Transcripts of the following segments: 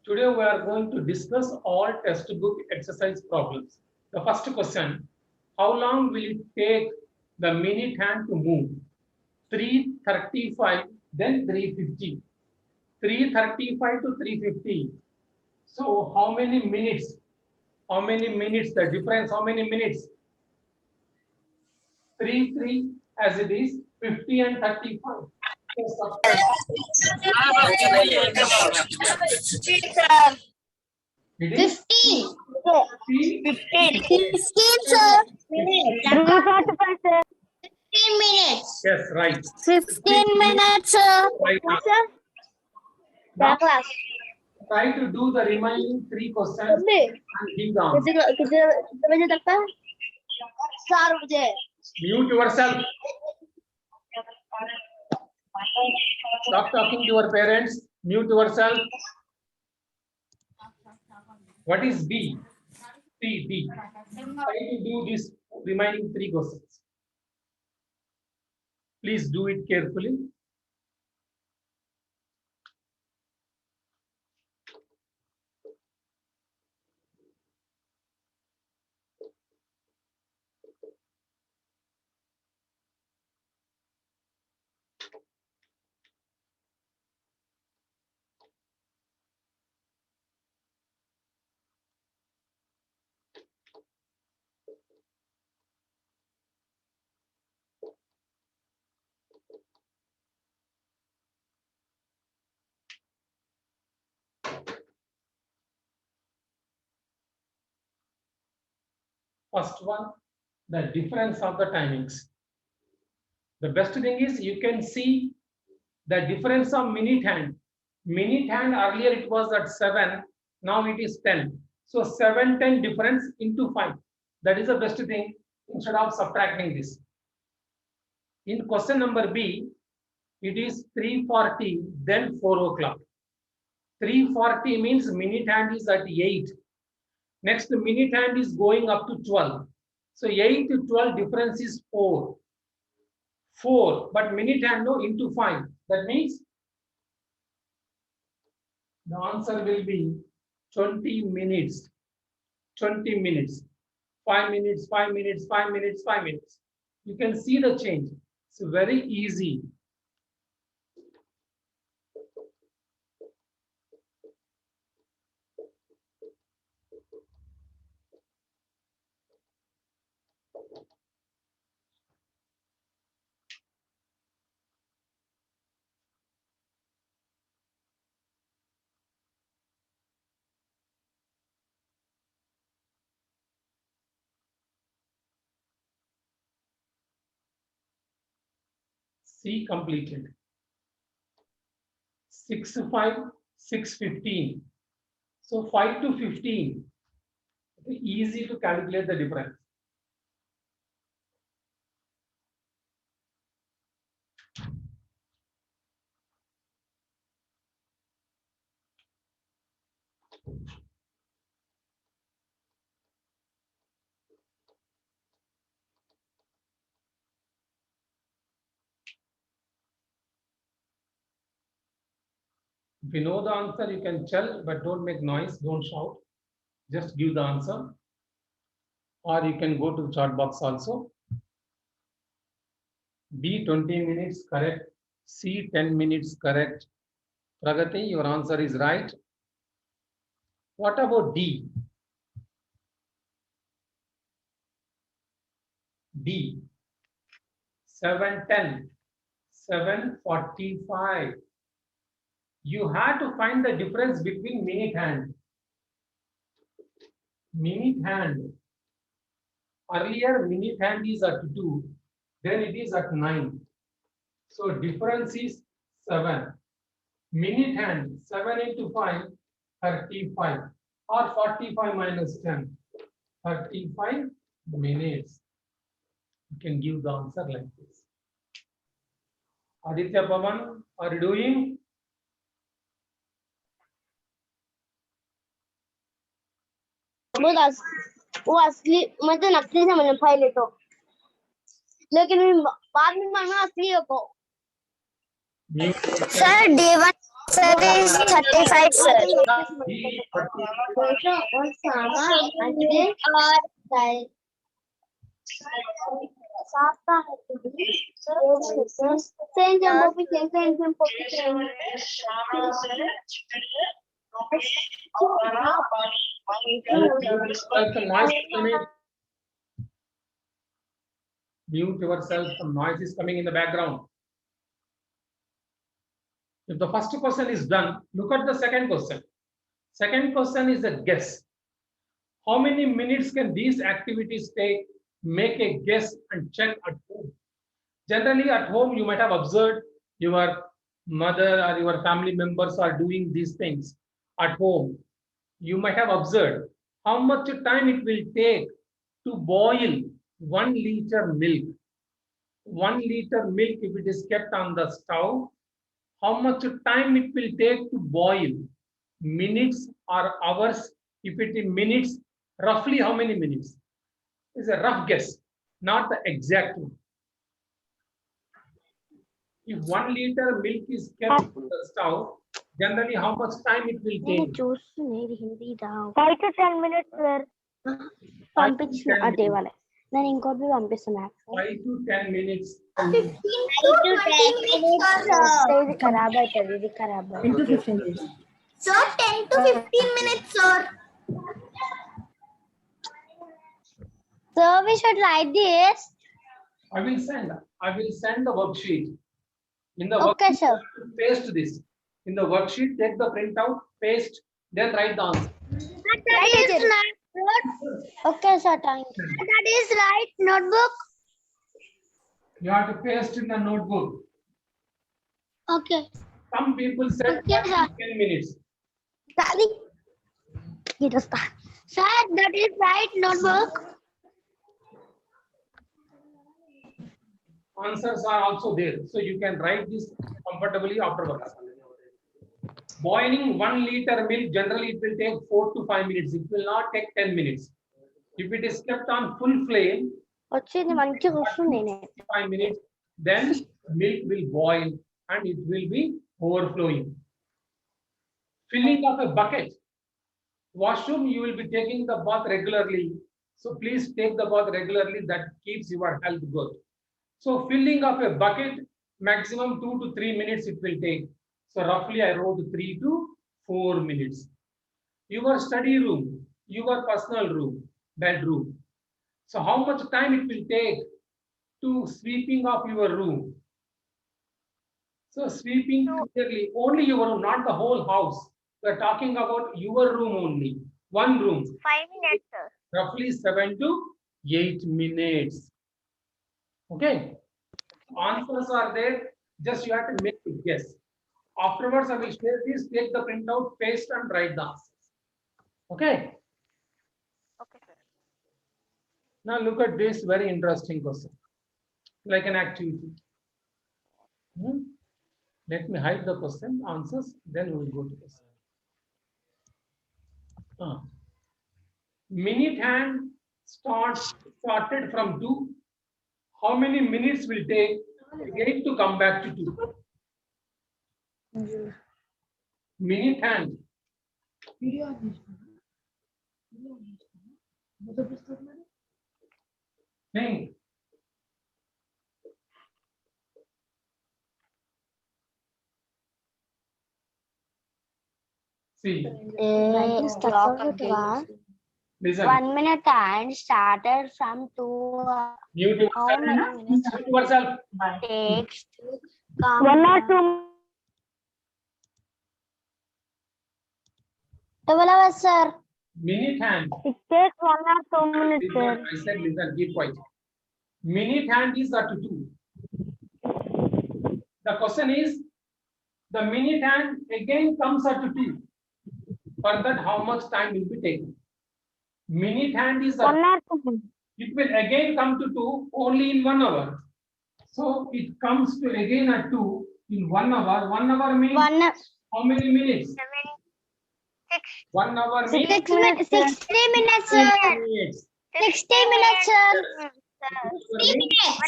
Today we are going to discuss all textbook exercise problems. The first question, how long will it take the minute hand to move? 335, then 350. 335 to 350. So how many minutes? How many minutes? The difference, how many minutes? 3 as it is, 50 and 35. So subtract. It is 15. 15. 15, sir. 345, sir. 15 minutes. Yes, right. 15 minutes, sir. Right. Now, Now, class. try to do the remaining 3 questions and give the answer. कितने बजे तक था? 4 बजे. Mute yourself. Stop talking to your parents. Mute yourself. What is B? B. Try to do this remaining 3 questions. Please do it carefully. First one, the difference of the timings. The best thing is you can see the difference of minute hand. Minute hand earlier it was at 7, now it is 10. So 7, 10 difference into 5. That is the best thing instead of subtracting this. In question number B, it is 3:40, then 4 o'clock. 3:40 means minute hand is at 8. Next minute hand is going up to 12. So 8 to 12 difference is 4. 4, but minute hand no into 5. That means the answer will be 20 minutes. 20 minutes. 5 minutes, 5 minutes, 5 minutes, 5 minutes. You can see the change. It's very easy. C completed. 6 5, 6:15. So 5 to 15. Easy to calculate the difference. If you know the answer, you can tell, but don't make noise, don't shout. Just give the answer. Or you can go to the chat box also. B 20 minutes correct. C 10 minutes correct. Pragati, your answer is right. What about D? D 7:10, 7:45. You have to find the difference between minute hand. Minute hand. Earlier, minute hand is at 2, then it is at 9. So difference is 7. Minute hand, 7 into 5, 35. Or 45 minus 10, 35 minutes. You can give the answer like this. Aditya Pavan, are you doing? वो असली मतलब नकली से मैंने file ले तो लेकिन बाद में मैं असली को Mute. Sir day 1 Sir, is 35, sir. He some noise coming. Mute yourself, some noise is coming in the background. If the first question is done, look at the second question. Second question is a guess. How many minutes can these activities take? Make a guess and check at home. Generally, at home, you might have observed your mother or your family members are doing these things at home. You might have observed how much time it will take to boil 1 liter milk. 1 liter milk, if it is kept on the stove, how much time it will take to boil? Minutes or hours? If it is minutes, roughly how many minutes? It's a rough guess, not the exact one. If 1 liter milk is kept on the stove, generally how much time it will take? 5 to 10 minutes, sir. పంపించిన 10 అదే minutes. వాళ్ళే నేను ఇంకోటి పంపిస్తున్నా 5 to 10 minutes. 5 to 10 minutes, ఇది ఖరాబ్ అవుతుంది ఇది ఖరాబ్ అవుతుంది Sir, 10 to 15 minutes, sir. So we should write this. I will send the worksheet. In the Okay, worksheet, sir. paste this. In the worksheet, take the printout, paste, then write the answer. That is right. Okay, sir, thank you. That is right. Notebook. You have to paste in the notebook. Okay. Some people said Okay, sir. 10 minutes. Daddy. Kita start. Sir, that is right. Notebook. Answers are also there, so you can write this comfortably afterwards. Boiling 1 liter milk, generally it will take 4 to 5 minutes. It will not take 10 minutes. If it is kept on full flame, వచ్చింది మంచిగా వస్తుంది నేను 5 minutes, then milk will boil and it will be overflowing. Filling of a bucket. Washroom, you will be taking the bath regularly. So please take the bath regularly. That keeps your health good. So filling of a bucket, maximum 2 to 3 minutes it will take. So roughly I wrote 3 to 4 minutes. Your study room, your personal room, bedroom. So how much time it will take to sweeping of your room? So sweeping clearly only your room, not the whole house. We are talking about your room only. One room. 5 minutes, sir. Roughly 7 to 8 minutes. Okay. Answers are there. Just you have to make a guess. Afterwards, I will share this. Take the printout, paste, and write the answers. Okay. Okay, sir. Now look at this very interesting question, like an activity. Let me hide the question answers. Then we will go to this. Minute hand started from 2. How many minutes will take again to come back to 2? Minute hand. Think. See, listen. 1 minute and started from 2. Mute How yourself. many minutes Mute yourself. takes to come 1 or 2. 12 hours, sir. Minute hand. It takes 1 or 2 minutes, Listen, sir. I said listen, keep quiet. Minute hand is at 2. The question is, the minute hand again comes at 2. For that, how much time will be taken? Minute hand is 1 at, or 2. it will again come to 2 only in 1 hour. So it comes to again at 2 in 1 hour. 1 hour means 1 how many minutes? 1 hour means 60 minutes, sir. 60 minutes. 60 minutes, sir. 60 minutes.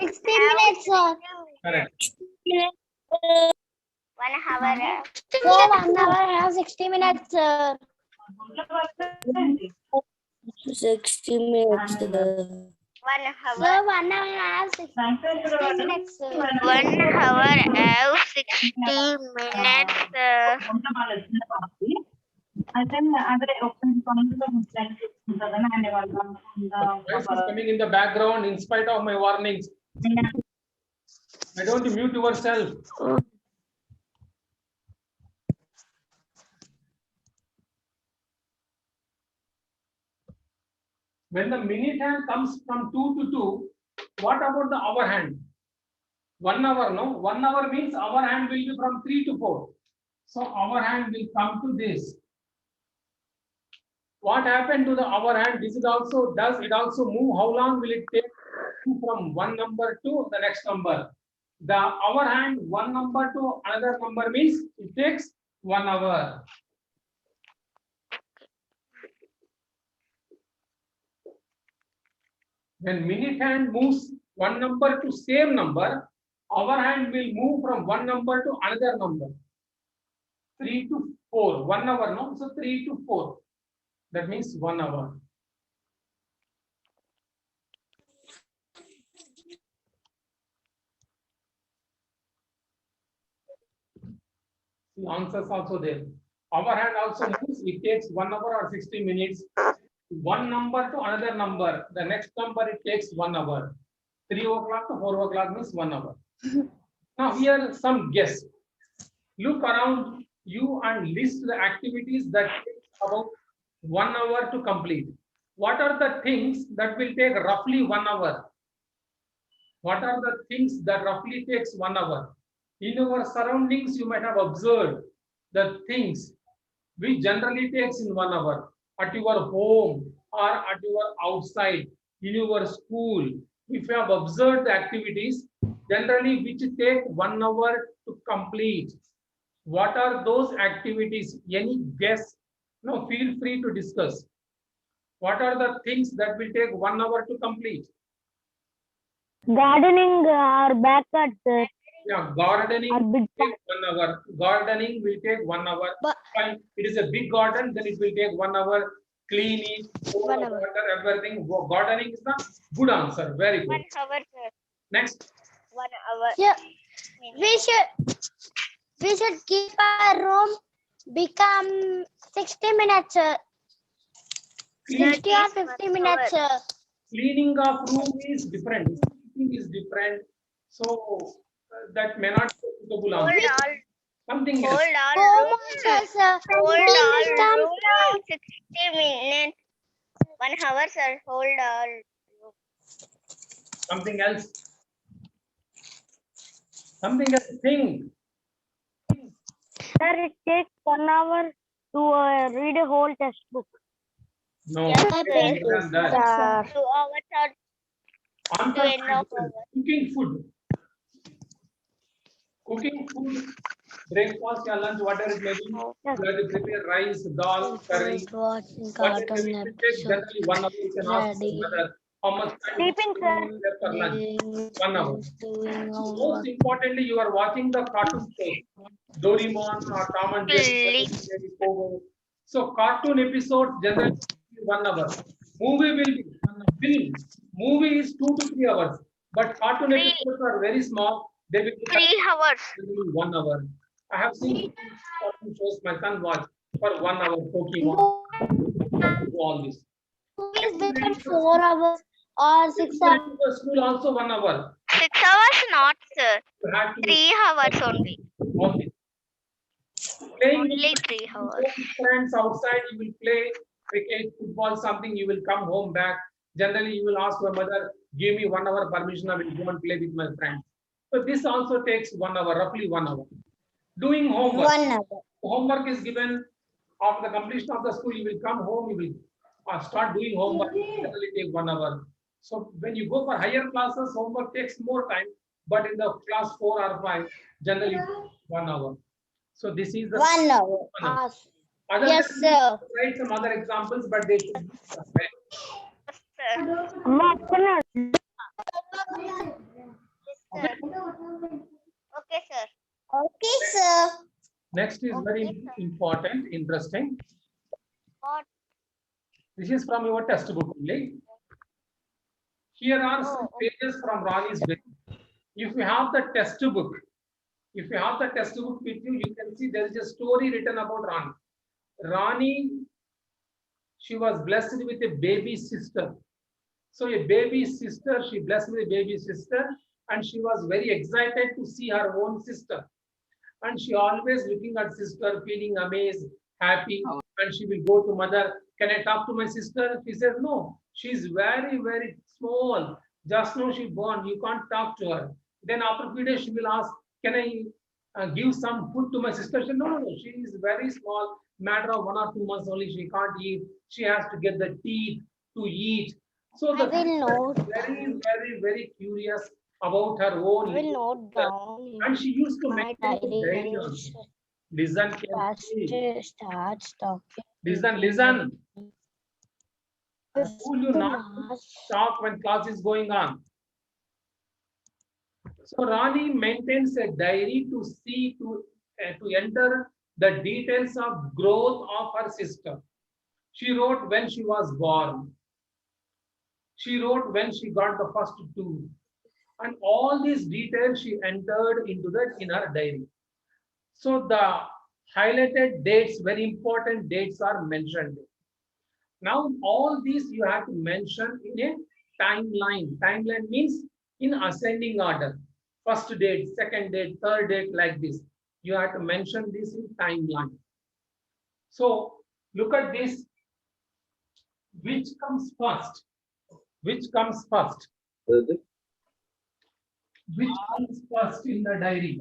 60 minutes, sir. Correct. 1 1 hour. So 1 hour have 60 minutes, sir. 60 minutes, sir. 1 hour. Sir, 1 hour have 60 minutes, sir. 1 hour have 60 minutes. The voice is coming in the background in spite of my warnings. Why don't you mute yourself? When the minute hand comes from 2 to 2, what about the hour hand? 1 hour, no? 1 hour means hour hand will be from 3 to 4. So hour hand will come to this. What happened to the hour hand? Does it also move? How long will it take from one number to the next number? The hour hand, one number to another number means it takes 1 hour. When minute hand moves one number to same number, hour hand will move from one number to another number. 3 to 4, 1 hour, no? So 3 to 4. That means 1 hour. The answers also there. Hour hand also moves, it takes 1 hour or 60 minutes. One number to another number, the next number it takes 1 hour. 3 o'clock to 4 o'clock means 1 hour. Now here some guess. Look around you and list the activities that take about 1 hour to complete. What are the things that will take roughly 1 hour? What are the things that roughly takes 1 hour? In your surroundings, you might have observed the things which generally takes in 1 hour. At your home or at your outside, in your school, if you have observed the activities, generally which take 1 hour to complete. What are those activities? Any guess? No, feel free to discuss. What are the things that will take 1 hour to complete? Gardening or backyard, sir. Yeah, gardening Or will big take 1 hour. Gardening will take 1 hour. But- Fine. It is a big garden, then it will take 1 hour. Clean it, pour 1 the hour. water, everything. Gardening is the good answer. Very 1 good. hour, sir. Next, 1 hour. Yeah, we should keep our room become 60 minutes, sir. clean, 60 or 50 minutes, sir. cleaning of room is different. Cleaning is different. So that may not be a suitable Hold answer. all. Something Hold else. all. Home room. also, sir. Hold Clean all. system. Room 60 minutes. 1 hour, sir. Hold all. Something else. Something else. Think. Sir, it takes 1 hour to read a whole textbook. No. Yes, it is more than that. 2 hours or Answer 2.5 different. hours. Cooking food. Cooking food, breakfast or lunch, whatever it may be, you have to prepare rice, dal, curry. Watching Whatever it cartoon may be, it takes generally 1 hour. You can ask your mother how much time you Sleeping, sir. prepare for lunch. 1 hour. Doing So most importantly, you are watching the cartoon shows, Doraemon or Tom and Jerry, Sleep. Pogo. So cartoon episodes generally 1 hour. Movie will be film. Movie is 2 to 3 hours, but cartoon Three. episodes are very small. They will be 3 hours. generally 1 hour. I have seen cartoon shows my son watch for 1 hour. Pokemon, all this. Movies become 4 hours or 6 hours. The school also 1 hour. 6 hours not, sir. You have to 3 hours only. only. Playing Only with 3 hours. friends outside, you will play cricket, football, something. You will come home back. Generally, you will ask your mother, "Give me 1 hour permission. I will go and play with my friends." So this also takes 1 hour, roughly 1 hour. Doing homework. 1 hour. Homework is given after the completion of the school. You will come home. You will start doing homework. Generally, take 1 hour. So when you go for higher classes, homework takes more time. But in the class 4 or 5, generally 1 hour. So this is the 1 hour. 1 hour. Yes, Other yes, than sir. this, write some other examples, but they should be correct. Sir. Okay, Okay, sir. sir. Next is very important, interesting. What? This is from your textbook only. Here are some Oh, pages from Rani's book. If you have the textbook, if you have the textbook with you, you can see there is a story written about Rani. Rani, she was blessed with a baby sister. So a baby sister, she blessed with a baby sister, and she was very excited to see her own sister. And she always looking at sister, feeling amazed, happy, and she will go to mother. Can I talk to my sister? She says, no, she's very, very small. Just now she born, you can't talk to her. Then after a few days, she will ask, can I give some food to my sister? She said, no, no, no, she is very small, matter of 1 or 2 months only, she can't eat. She has to get the teeth to eat. So I the will sister note is very, down. very, very curious about her own I will little note sister. down And in she used to my maintain the diary diary when also. it Listen first carefully. starts talking. Listen, listen. I Fifth told you not to March. talk when class is going on. So Rani maintains a diary to see to enter the details of growth of her sister. She wrote when she was born. She wrote when she got the first tooth. And all these details she entered into that in her diary. So the highlighted dates, very important dates are mentioned. Now, all these you have to mention in a timeline. Timeline means in ascending order. First date, second date, third date, like this. You have to mention this in timeline. So, look at this. Which comes first? Which comes first? Which comes first in the diary?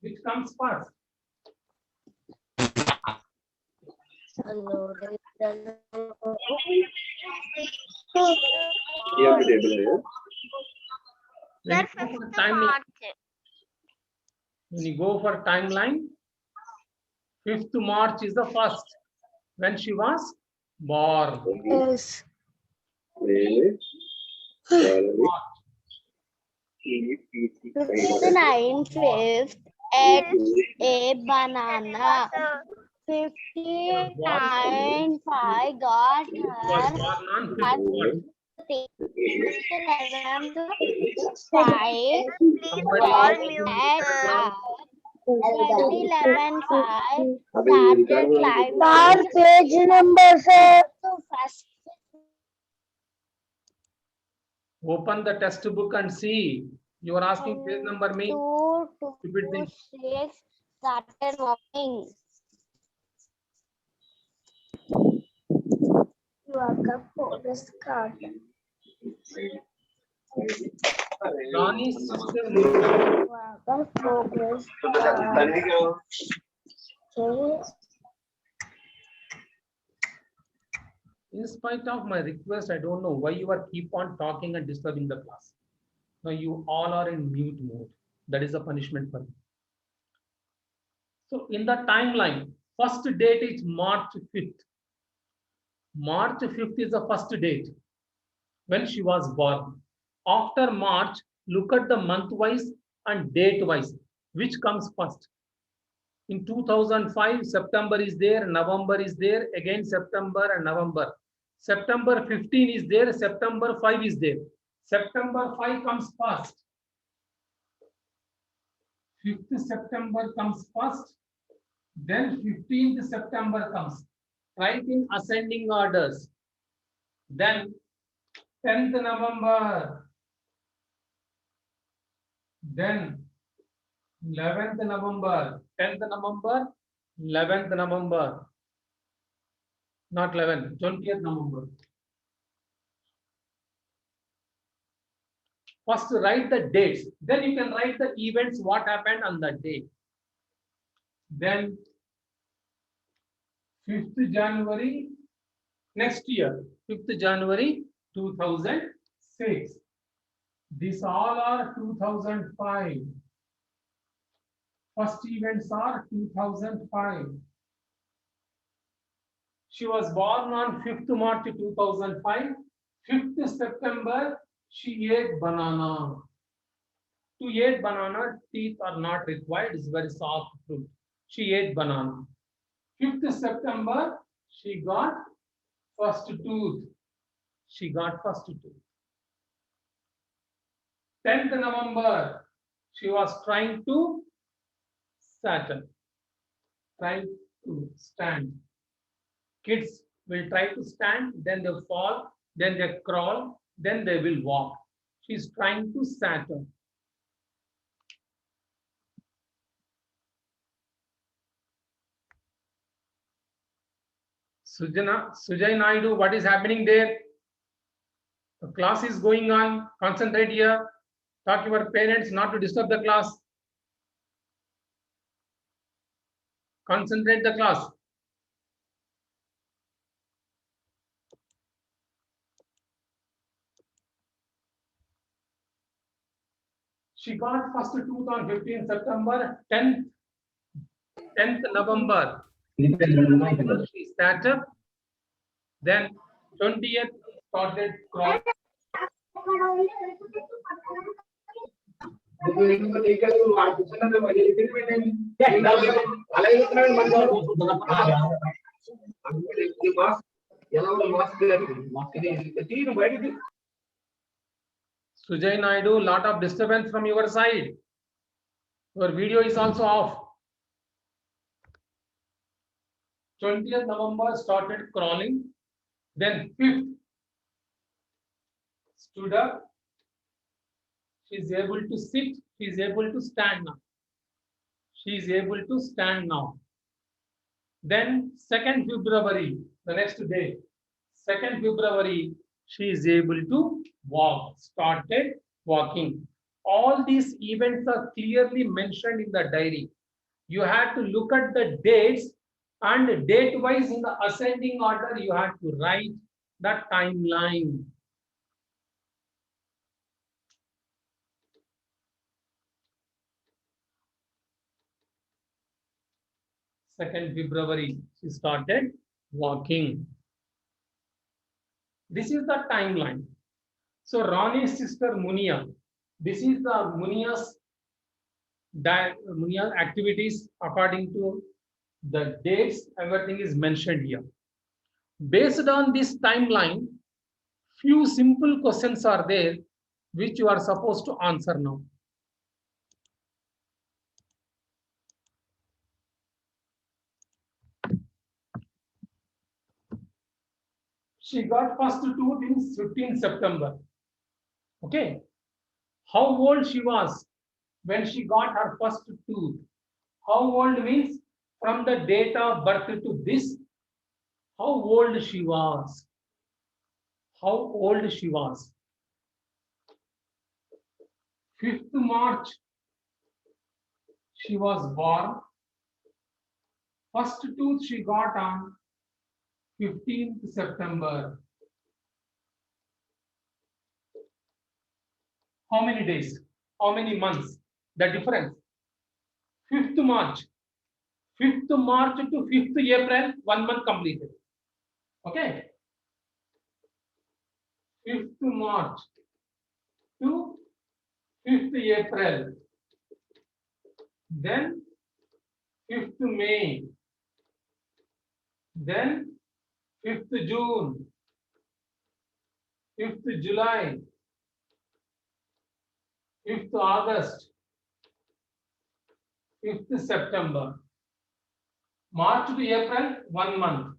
Which comes first? Hello, When sir, you go for 5th timeline, March. when you go for timeline, 5th March is the first when she was born. yes. March. 59th at a banana. Sir, 59 I got She was her born on 5th at March. 11th 5 please Somebody all is mute, at sir. 2011 5 started climbing. Sir, page number, sir. So first open the textbook and see. You are asking page number me. 2 to Stupid thing. 6 started walking. You are the progress card. Rani's sister Murthy, You are the progress card. Okay. in spite of my request, I don't know why you are keep on talking and disturbing the class. Now you all are in mute mode. That is a punishment for you. So in the timeline, first date is March 5th. March 5th is the first date when she was born. After March, look at the month wise and date wise. Which comes first? In 2005, September is there, November is there, again September and November. September 15 is there, September 5 is there. September 5 comes first. 5th September comes first. Then 15th September comes. Right in ascending orders. Then 10th November. Then 11th November. 10th November. 11th November. Not 11th, 20th November. First write the dates. Then you can write the events, what happened on that day. Then 5th January next year, 5th January 2006. These all are 2005. First events are 2005. She was born on 5th March 2005. 5th September, she ate banana. To eat banana, teeth are not required. It's very soft fruit. She ate banana. 5th September, she got first tooth. She got first tooth. 10th November, she was trying to settle, trying to stand. Kids will try to stand, then they fall, then they crawl, then they will walk. She's trying to settle. Sujay Naidu, what is happening there? The class is going on. Concentrate here. Talk to your parents not to disturb the class. Concentrate the class. She got first tooth on 15th September, 10th November. She sat up. Then 20th started crawling. Sujay Naidu, lot of disturbance from your side. Your video is also off. 20th November started crawling. Then 5th stood up. She is able to sit. She is able to stand now. She is able to stand now. Then 2nd February, the next day, 2nd February, she is able to walk, started walking. All these events are clearly mentioned in the diary. You have to look at the dates and date-wise in the ascending order, you have to write the timeline. Second February, she started walking. This is the timeline. So Ronnie's sister Munia, this is the Munia's activities according to the dates, everything is mentioned here. Based on this timeline, few simple questions are there which you are supposed to answer now. She got first tooth in 15th September. Okay. How old she was when she got her first tooth? How old means from the date of birth to this, how old she was? How old she was? 5th March, she was born. First tooth she got on 15th September. How many days? How many months? The difference. 5th March. 5th March to 5th April, 1 month completed. Okay. 5th March to 5th April. Then 5th May. Then 5th June. 5th July. 5th August. 5th September. March to April, 1 month.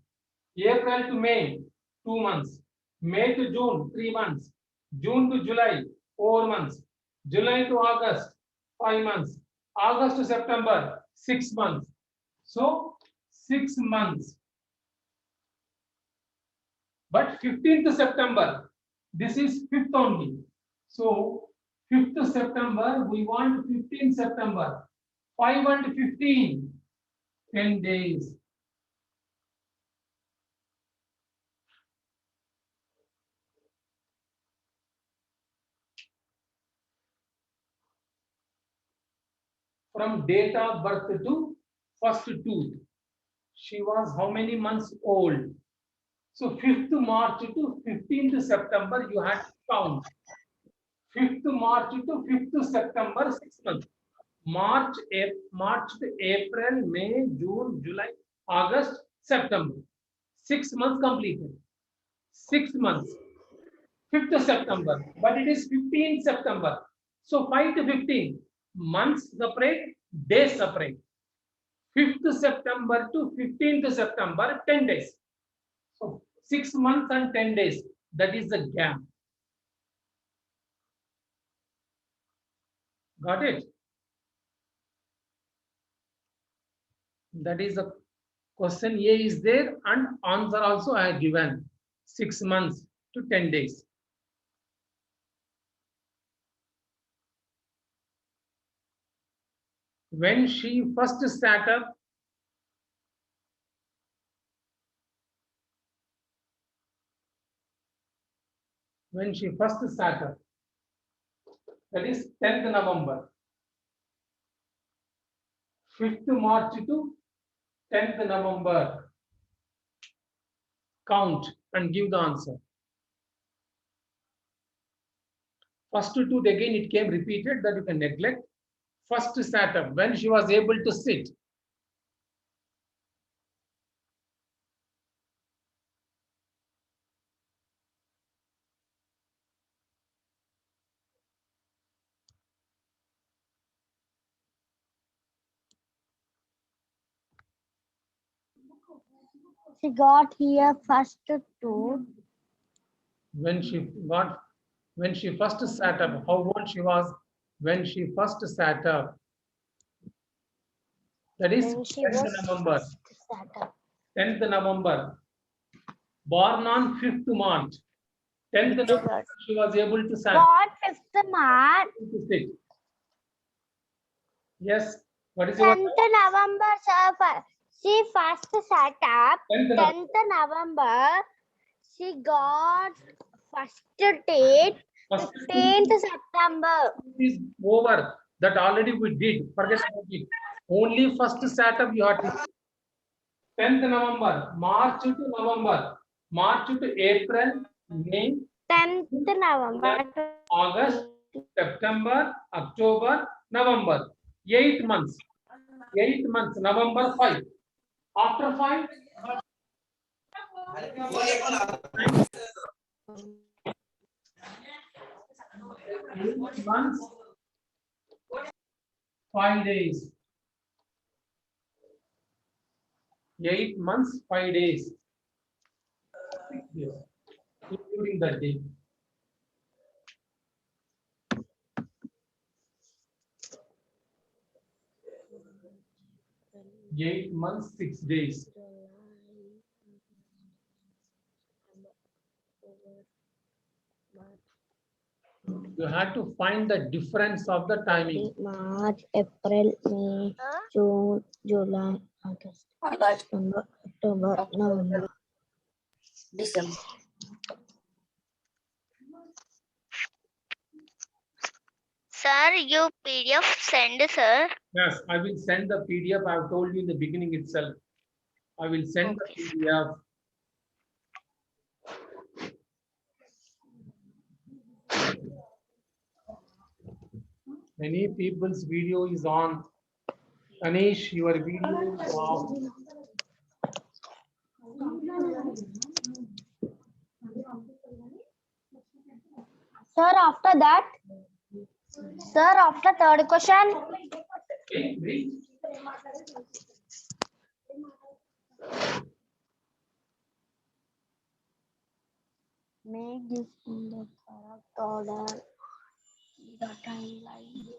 April to May, 2 months. May to June, 3 months. June to July, 4 months. July to August, 5 months. August to September, 6 months. So, 6 months. But 15th September, this is 5th only. So, 5th September, we want 15th September. 5 and 15, 10 days. From date of birth to first tooth, she was how many months old? So 5th March to 15th September, you had to count. 5th March to 5th September, 6 months. March to April, May, June, July, August, September. 6 months completed. 6 months. 5th September, but it is 15th September. So 5 to 15, months separate, days separate. 5th September to 15th September, 10 days. So 6 months and 10 days, that is the gap. Got it? That is the question A is there and answer also I have given 6 months to 10 days. When she first sat up, that is 10th November. 5th March to 10th November. Count and give the answer. First two again it came repeated, that you can neglect. First sat up, when she was able to sit. She got here first two. When she first sat up, how old she was when she first sat up? That is When she 10th was November. first sat up. 10th November. Born on 5th March. 10th November, she was able to sit. Got 5th March. Yes. What is your 10th November, sir. She first sat up. 10th November. 10th November. She got first date. First 15th September. is over. That already we did. Forget about it. Only first sat up you have to. 10th November, March to November, March to April, May, 10th November. August, September, October, November. 8 months. 8 months. November 5. After 5, 8 months, 5 days. 8 months, 5 days. 6 days, including that day. Eight months, 6 days. You have to find the difference of the timing. March, April, May, June, July, August, September, October, November. December. Sir, you PDF send, sir. Yes, I will send the PDF. I have told you in the beginning itself. I will send the PDF. Many people's video is on. Anish, your video is off. Sir, after that, sir, after third question, Okay, read. make this in the correct order. The timeline.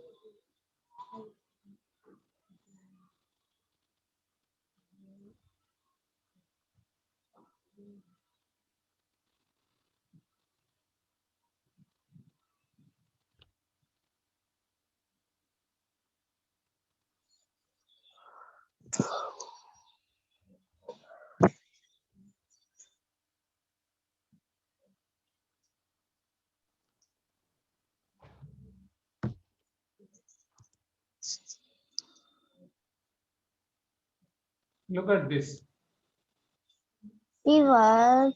Look at this. He was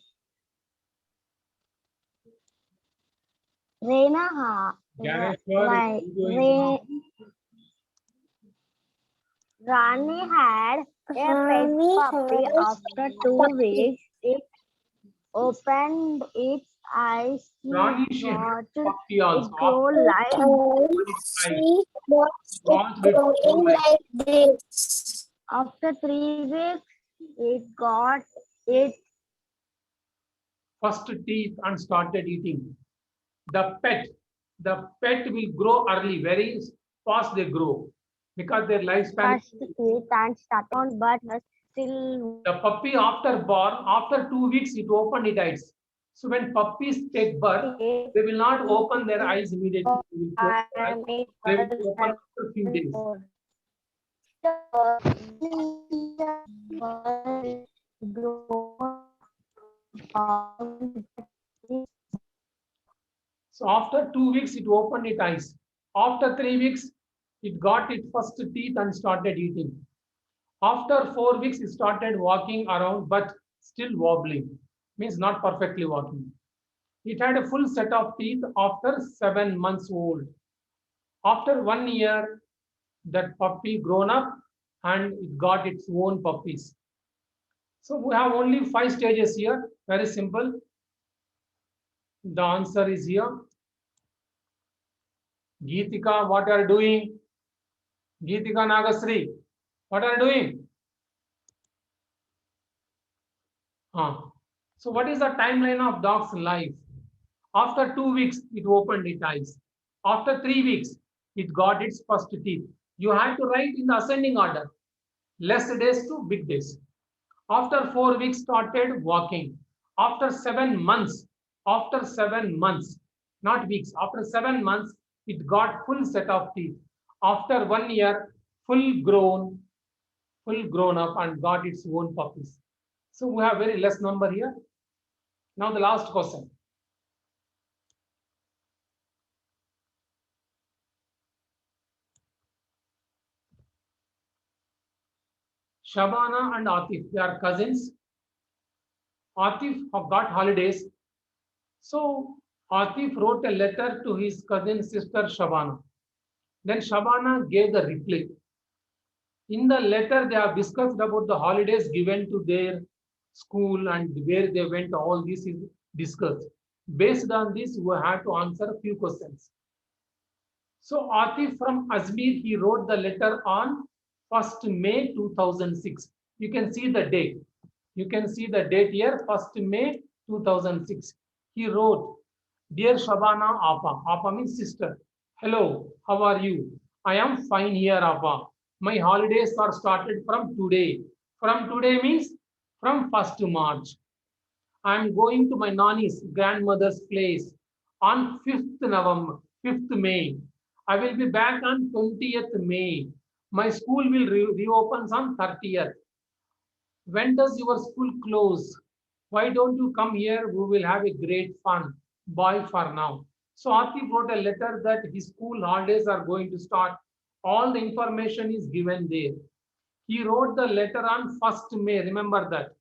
Ganeshwar My is doing. Rani had a pet Rani puppy. had After 2 weeks, it opened its eyes. Rani, She she had got a puppy it also. grow like she was Launched with growing like this. after 3 weeks, it got its first teeth and started eating. The pet will grow early, very fast they grow because their lifespan. first teeth and started on, but still The puppy after born, after 2 weeks, it opened its eyes. So when puppies take birth, they will not open their eyes immediately. They will close their eyes. They will open after a few days. So after 2 weeks, it opened its eyes. After 3 weeks, it got its first teeth and started eating. After 4 weeks, it started walking around, but still wobbling, means not perfectly walking. It had a full set of teeth after 7 months old. After 1 year, that puppy grown up and it got its own puppies. So we have only 5 stages here. Very simple. The answer is here. Geetika, what are you doing? Geetika Nagasri, what are you doing? So what is the timeline of dog's life? After 2 weeks, it opened its eyes. After 3 weeks, it got its first teeth. You have to write in the ascending order, less days to big days. After 4 weeks, started walking. After 7 months, not weeks, after 7 months, it got full set of teeth. After 1 year, full grown up and got its own puppies. So we have very less number here. Now the last question. Shabana and Atif, they are cousins. Atif have got holidays. So Atif wrote a letter to his cousin sister Shabana. Then Shabana gave the reply. In the letter, they have discussed about the holidays given to their school and where they went. All this is discussed. Based on this, we have to answer a few questions. So Atif from Ajmer, he wrote the letter on 1st May 2006. You can see the date. You can see the date here, 1st May 2006. He wrote, Dear Shabana Apa, Apa means sister. Hello, how are you? I am fine here, Apa. My holidays are started from today. From today means from 1st March. I am going to my nanny's grandmother's place on 5th November, 5th May. I will be back on 20th May. My school will reopen on 30th. When does your school close? Why don't you come here? We will have a great fun. Bye for now. So Atif wrote a letter that his school holidays are going to start. All the information is given there. He wrote the letter on 1st May. Remember that.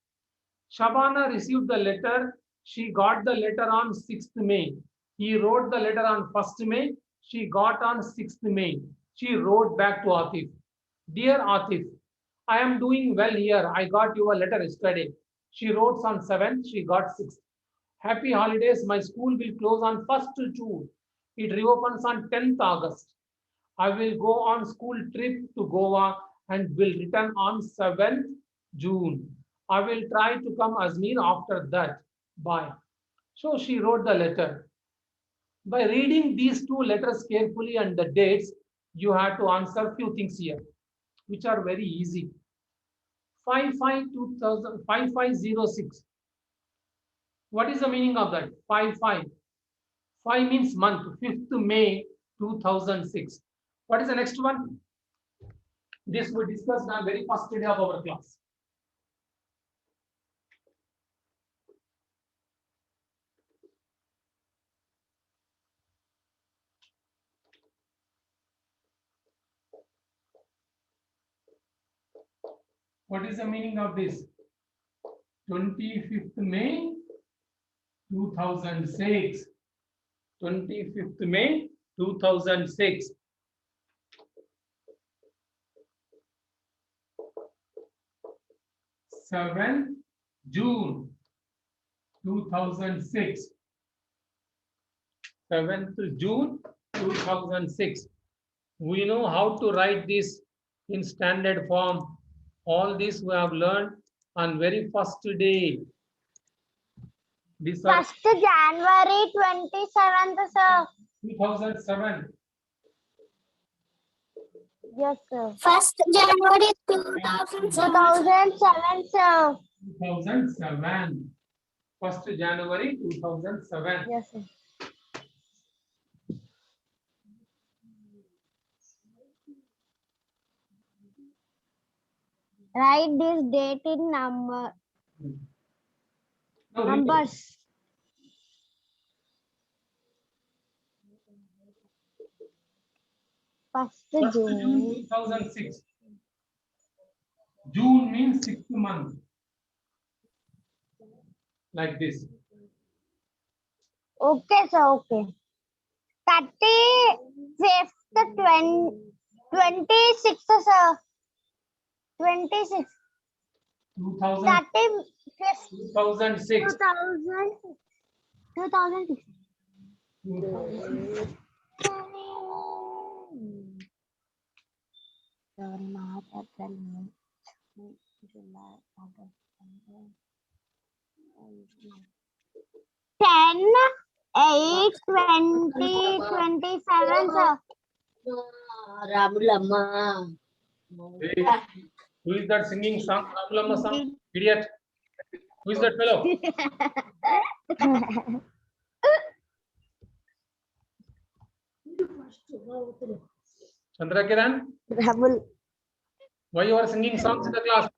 Shabana received the letter. She got the letter on 6th May. He wrote the letter on 1st May. She got on 6th May. She wrote back to Atif. Dear Atif, I am doing well here. I got your letter yesterday. She wrote on 7th. She got 6th. Happy holidays. My school will close on 1st June. It reopens on 10th August. I will go on school trip to Goa and will return on 7th June. I will try to come Ajmer after that. Bye. So she wrote the letter. By reading these two letters carefully and the dates, you have to answer few things here, which are very easy. 5506. What is the meaning of that? 55. 5 means month, 5th May 2006. What is the next one? This we discussed on very first day of our class. What is the meaning of this? 25th May 2006. 25th May 2006. Seventh June 2006. 7th June 2006. We know how to write this in standard form. All this we have learned on very first day. These are 1st January 27th, sir. 2007. Yes, sir. 1st January 2007. 2007, sir. 2007. 1st January 2007. Yes, sir. Write this date in Now read it. numbers. First 1st June. June 2006. June means 6th month. Like this. Okay, sir. Okay. 35th, 26th, sir. 26. 2000, 35th. 2006. 2006. 2006. March, April, May, July, August, September, 10, 8, 20, 27, sir. Ramulama. Hey, who is that singing song? Ramlama song? Idiot. Who is that fellow? Chandra Kiran? Ramul. Why you are singing songs in the class?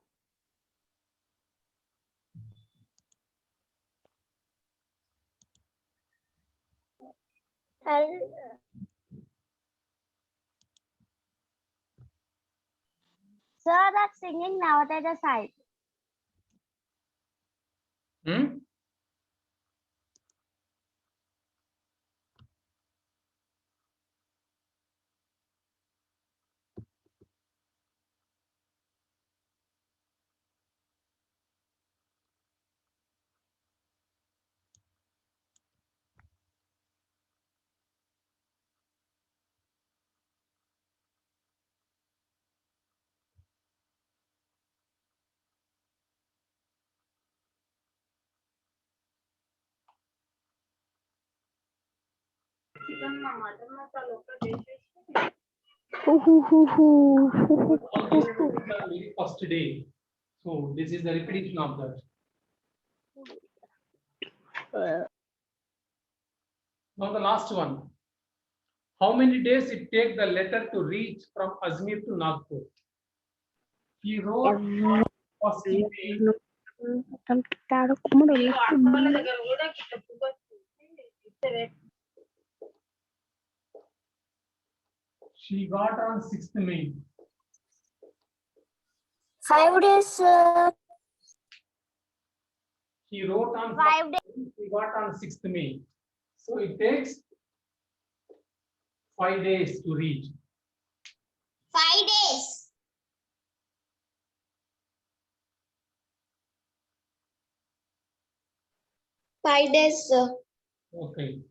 Sir, that's singing nowadays aside. Hmm? All these are very first day. So this is the repetition of that. Now the last one. How many days it take the letter to reach from Ajmer to Nagpur? He wrote first May. She got on 6th May. 5 days. He wrote on 5 days. She got on 6th May. So it takes 5 days to reach. 5 days. 5 days, sir. Okay.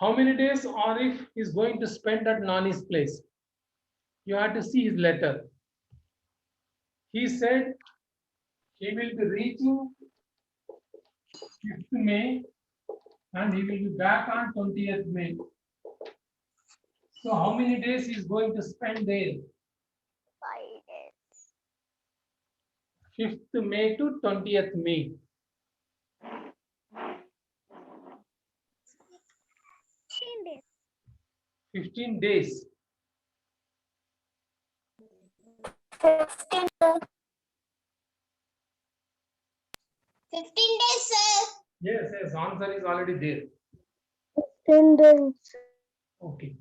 How many days Arif is going to spend at Nani's place? You have to see his letter. He said he will be reaching 5th May and he will be back on 20th May. So how many days he is going to spend there? 5 days. 5th May to 20th May. 15 days. 15 days. 15. 15 days, sir. Yes, answer is already there. 10 days. Okay.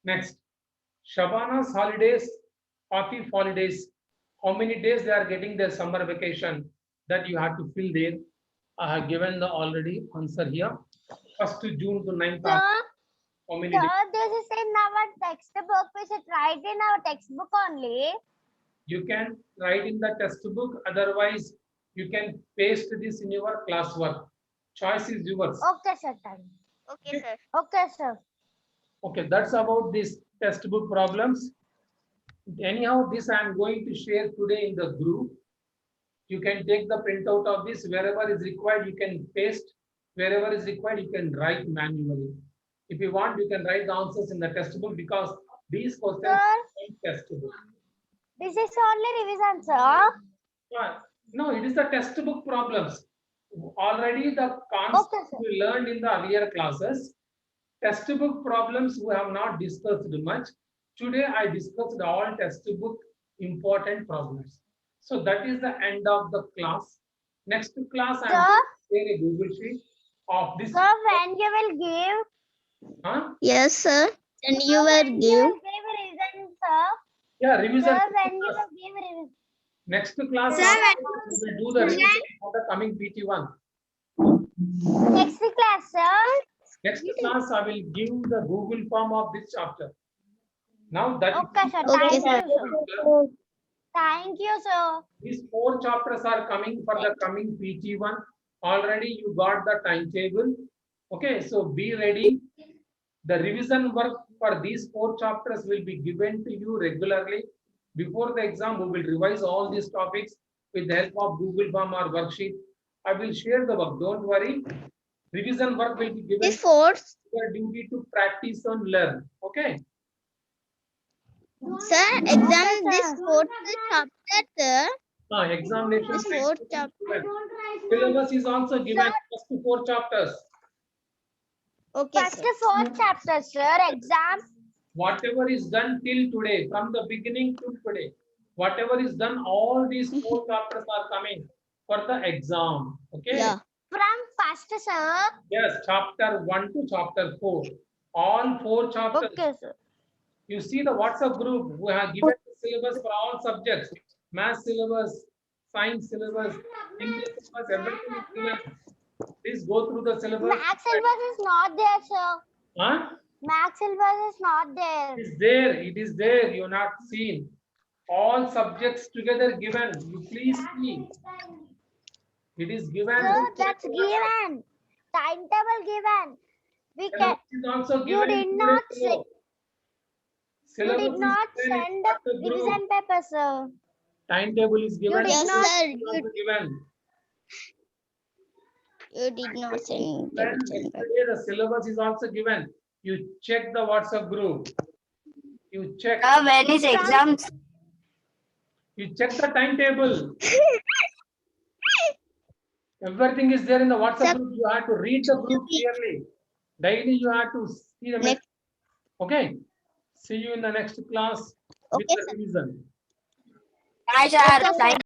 Next, Shabana's holidays, Afif holidays. How many days they are getting their summer vacation? That you have to fill there. I have given the already answer here. 1st June to 9th August. How many days? This is in our textbook. We should write in our textbook only. You can write in the textbook. Otherwise, you can paste this in your classwork. Choice is yours. Okay, sir. Okay, sir. Okay, sir. Okay, that's about these textbook problems. Anyhow, this I am going to share today in the group. You can take the printout of this. Wherever is required, you can paste. Wherever is required, you can write manually. If you want, you can write the answers in the textbook because these questions Sir? are in textbook. This is only revision, sir. No, it is the textbook problems. Already the concept Okay, sir. we learned in the earlier classes. Textbook problems we have not discussed much. Today I discussed all textbook important problems. So that is the end of the class. Next class I am Sir? going to share a Google Sheet of this. Sir, when you will give? Huh? Yes, sir. And you Sir, will when give. you will give revision, sir. Yeah, revision. Sir, when you will give revision. Next class Sir, we will do the revision for the coming PT1. Next class, sir. Next class I will give the Google form of this chapter. Now that Okay, sir. Okay, Thank sir. you, sir. Thank you, sir. these 4 chapters are coming for the coming PT1. Already you got the timetable. Okay, so be ready. The revision work for these 4 chapters will be given to you regularly. Before the exam, we will revise all these topics with the help of Google Form or worksheet. I will share the work, don't worry. Revision work will be given This fourth. your duty to practice and learn. Okay. Sir, exam this fourth chapter, sir. Examination. This fourth chapter. Syllabus is also given first 4 chapters. Okay, First sir. 4 chapters, sir. Exam. Whatever is done till today, from the beginning to today, whatever is done, all these 4 chapters are coming for the exam. Okay. Yeah. From first, sir. Yes, chapter 1 to chapter 4. All 4 chapters. Okay, sir. You see the WhatsApp group, we have given the syllabus for all subjects. Math syllabus, science syllabus, English syllabus, everything is given. Please go through the syllabus. Max syllabus is not there, sir. Huh? Max syllabus is not there. It is there, it is there, you not seen. All subjects together given. You please see. It is given. Sir, that's given. Timetable given. We can. Syllabus is also You given. did in not today's group. You Syllabus did is not given in send WhatsApp group. revision paper, sir. Timetable is given. did Yes, not- sir. Syllabus is also given. You did not send the Then revision paper. yesterday the syllabus is also given. You check the WhatsApp group. You check. When is exams? You check the timetable. Everything is there in the WhatsApp Sir. group. You have to read the group clearly. Daily you have to see the message. Next. Okay. See you in the next class with Okay, the revision. Hi, sir.